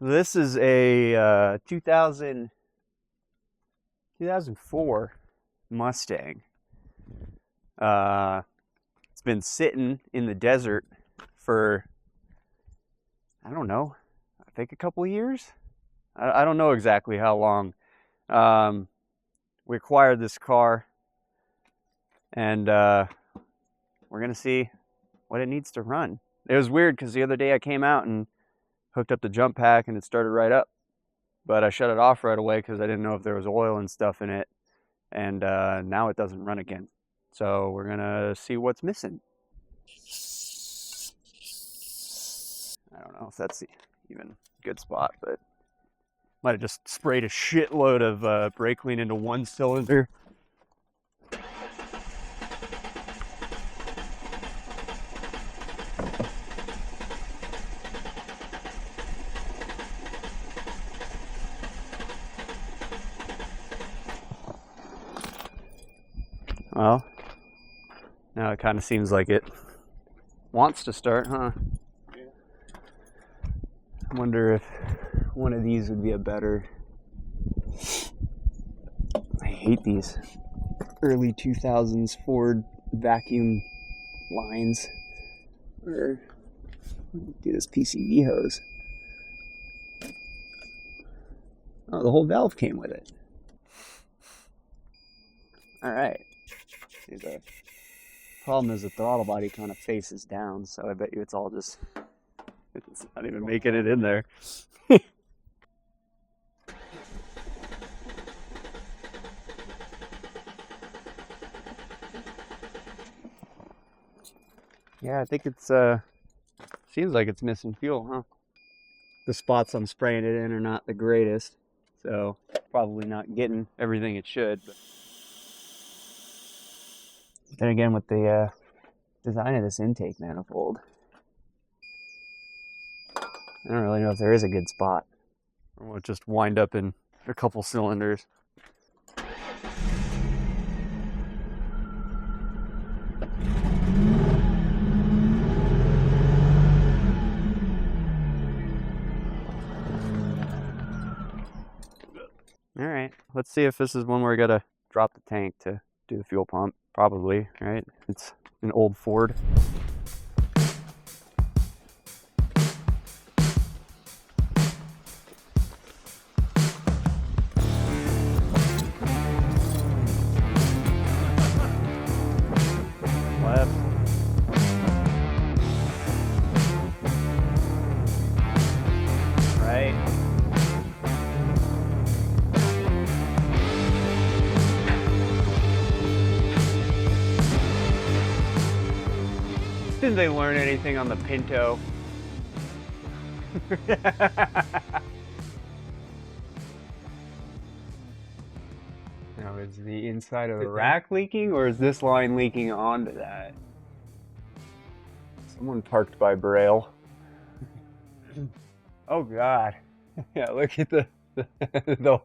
This is a 2004 Mustang. It's been sitting in the desert for, I don't know, I think a couple of years. I don't know exactly how long. We acquired this car, and we're going to see what it needs to run. It was weird because the other day I came out and hooked up the jump pack and it started right up. But I shut it off right away because I didn't know if there was oil and stuff in it. And now it doesn't run again. So we're going to see what's missing. I don't know if that's even a good spot, but might have just sprayed a shitload of brake clean into one cylinder. Well, now it kind of seems like it wants to start, huh? Yeah. I wonder if one of these would be a better... I hate these early 2000s Ford vacuum lines. Or do this PCV hose. Oh, the whole valve came with it. All right. See, the problem is the throttle body kind of faces down, so I bet you it's all just... It's not even making it in there. Yeah, I think it's seems like it's missing fuel, huh? The spots I'm spraying it in are not the greatest, so probably not getting everything it should. But then again, with the design of this intake manifold, I don't really know if there is a good spot. Or will it just wind up in a couple cylinders? All right, let's see if this is one where I gotta drop the tank to do the fuel pump. Probably, right? It's an old Ford. Left. Right. Didn't they learn anything on the Pinto? Now, is the inside of the rack leaking, or is this line leaking onto that? Someone parked by Braille. Oh God! Yeah, look at the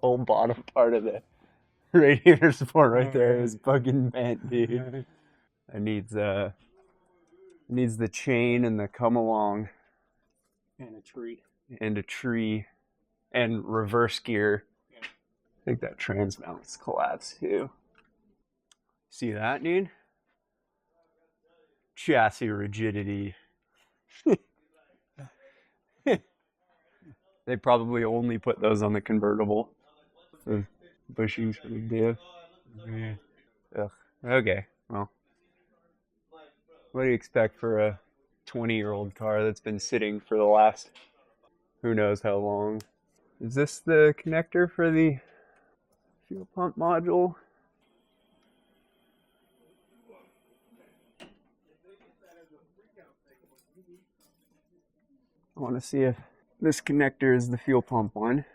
whole bottom part of the radiator support right there is fucking bent, dude. It needs the chain and the come along. And a tree. And a tree. And reverse gear. Yeah. I think that trans mount's collapsed too. See that, dude? Chassis rigidity. They probably only put those on the convertible. The bushings for the diff. Yeah. Ugh. Okay, well. What do you expect for a 20-year-old car that's been sitting for the last who knows how long? Is this the connector for the fuel pump module? I want to see if this connector is the fuel pump one.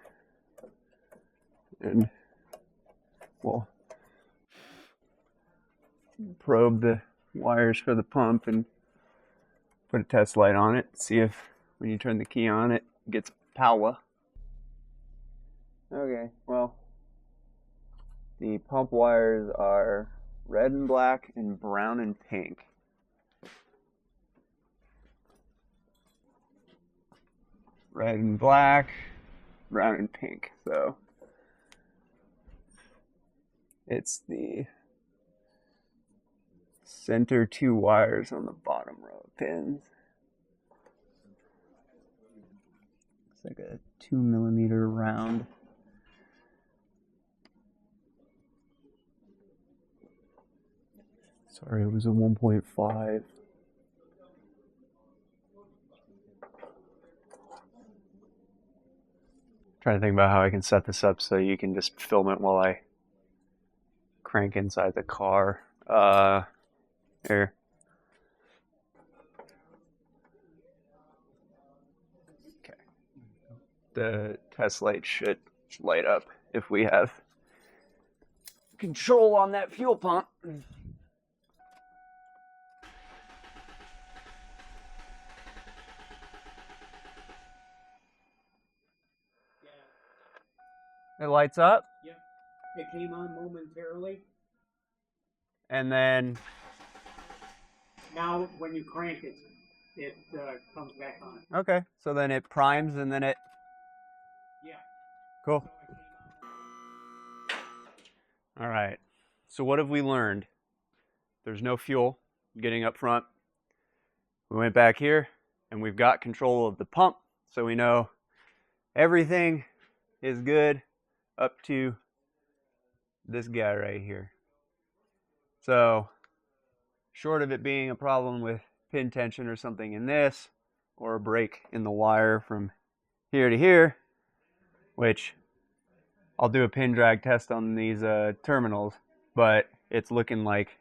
And we'll probe the wires for the pump and put a test light on it. See if when you turn the key on it gets power. Okay, well, the pump wires are red and black and brown and pink. red and black, brown and pink. So it's the center 2 wires on the bottom row of pins. It's like a 2mm round. Sorry, it was a 1.5. Trying to think about how I can set this up so you can just film it while I crank inside the car. Here. Okay. The test light should light up if we have control on that fuel pump. It lights up? Yep. It came on momentarily. And then Now, when you crank it, it comes back on. okay, so then it primes and then it. Yeah. Cool. All right. So what have we learned? There's no fuel getting up front. We went back here and we've got control of the pump, so we know everything is good up to this guy right here. So short of it being a problem with pin tension or something in this, or a break in the wire from here to here, which I'll do a pin drag test on these terminals, but it's looking like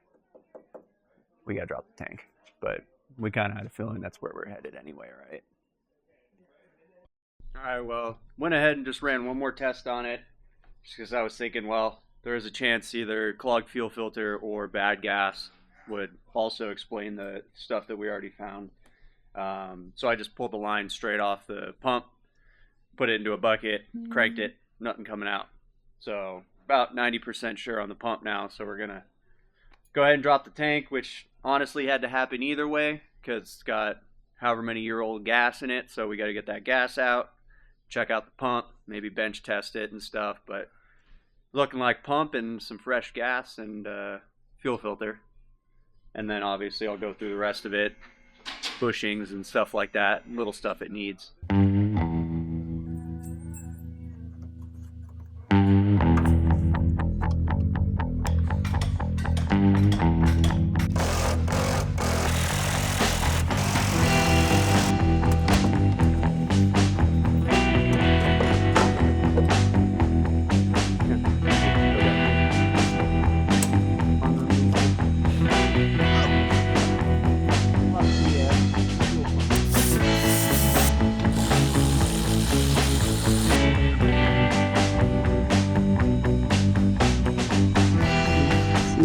we gotta drop the tank. But we kind of had a feeling that's where we're headed anyway, right? All right, well, went ahead and just ran one more test on it, just because I was thinking, well, there is a chance either clogged fuel filter or bad gas would also explain the stuff that we already found. So I just pulled the line straight off the pump, put it into a bucket, cranked it, nothing coming out. So about 90% sure on the pump now. So we're gonna go ahead and drop the tank, which honestly had to happen either way because it's got however many year-old gas in it. So we got to get that gas out, check out the pump, maybe bench test it and stuff. But looking like pump and some fresh gas and fuel filter. And then obviously I'll go through the rest of it, bushings and stuff like that, little stuff it needs.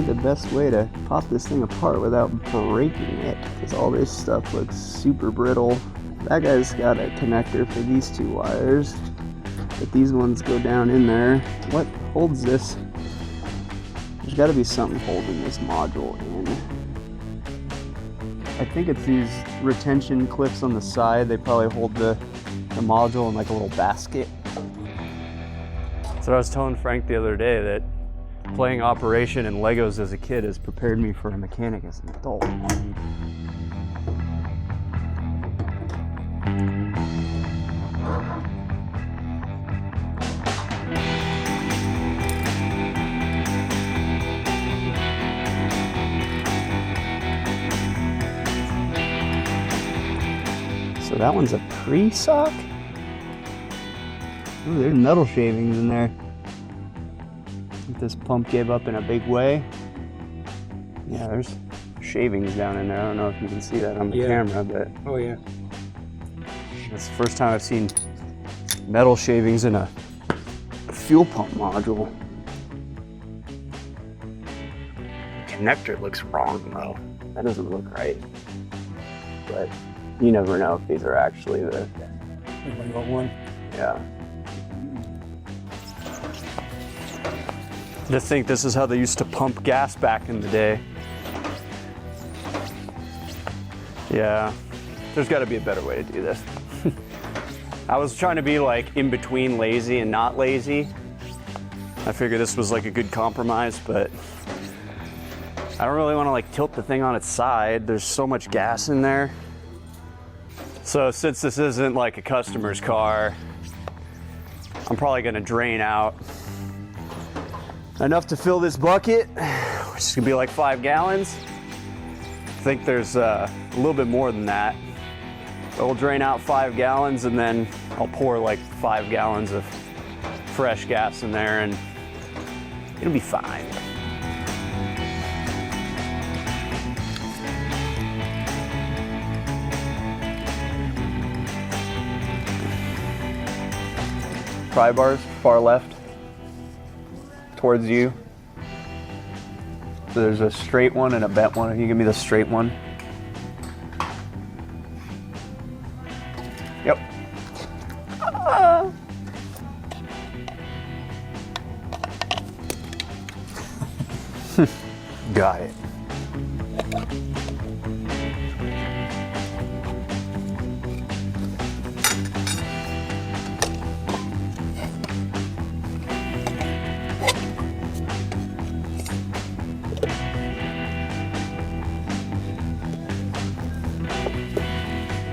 The best way to pop this thing apart without breaking it, because all this stuff looks super brittle. That guy's got a connector for these 2 wires, but these ones go down in there. What holds this? There's got to be something holding this module in. I think it's these retention clips on the side. They probably hold the module in like a little basket. So I was telling Frank the other day that playing Operation and Legos as a kid has prepared me for a mechanic as an adult. So that one's a pre-sock? Ooh, there's metal shavings in there. This pump gave up in a big way. Yeah, there's shavings down in there. I don't know if you can see that on the camera, but Oh yeah. that's the first time I've seen metal shavings in a fuel pump module. Connector looks wrong though. That doesn't look right. But you never know if these are actually the one. yeah. Just think this is how they used to pump gas back in the day. Yeah, there's got to be a better way to do this. I was trying to be like in between lazy and not lazy. I figured this was like a good compromise, but I don't really want to like tilt the thing on its side. There's so much gas in there. So since this isn't like a customer's car, I'm probably gonna drain out enough to fill this bucket, which is gonna be like 5 gallons. I think there's a little bit more than that. But we'll drain out 5 gallons and then I'll pour like 5 gallons of fresh gas in there and it'll be fine. Pry bars, far left, towards you. So there's a straight one and a bent one. If you give me the straight one. Yep. Got it.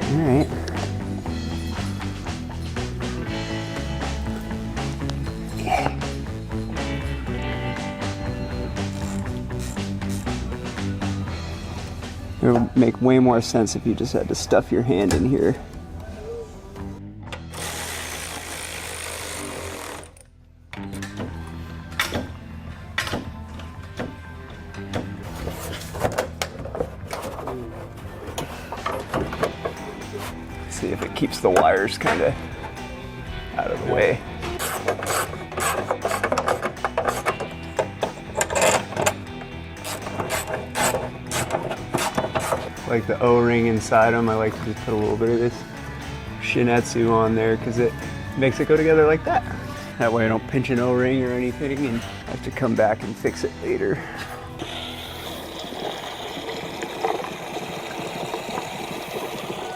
All right. It would make way more sense if you just had to stuff your hand in here. See if it keeps the wires kind of out of the way. Like the O-ring inside them, I like to just put a little bit of this Shin-Etsu on there because it makes it go together like that. That way I don't pinch an O-ring or anything and have to come back and fix it later.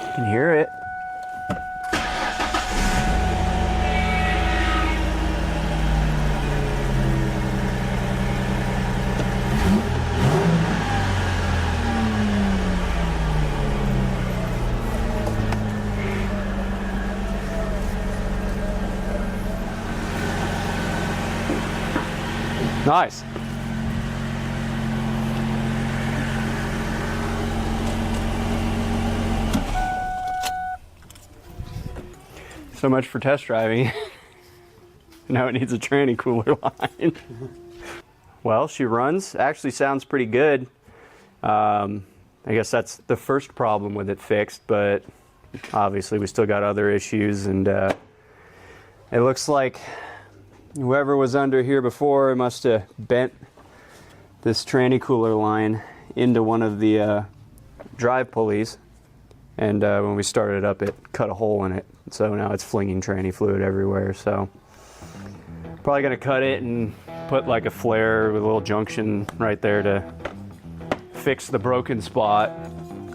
You can hear it. Nice. So much for test driving. Now it needs a tranny cooler line. Well, she runs. Actually sounds pretty good. I guess that's the first problem with it fixed, but obviously we still got other issues, and it looks like whoever was under here before must have bent this tranny cooler line into one of the drive pulleys, and when we started it up it cut a hole in it, so now it's flinging tranny fluid everywhere. So probably gonna cut it and put like a flare with a little junction right there to fix the broken spot,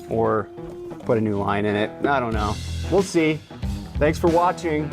or put a new line in it. I don't know, we'll see. Thanks for watching.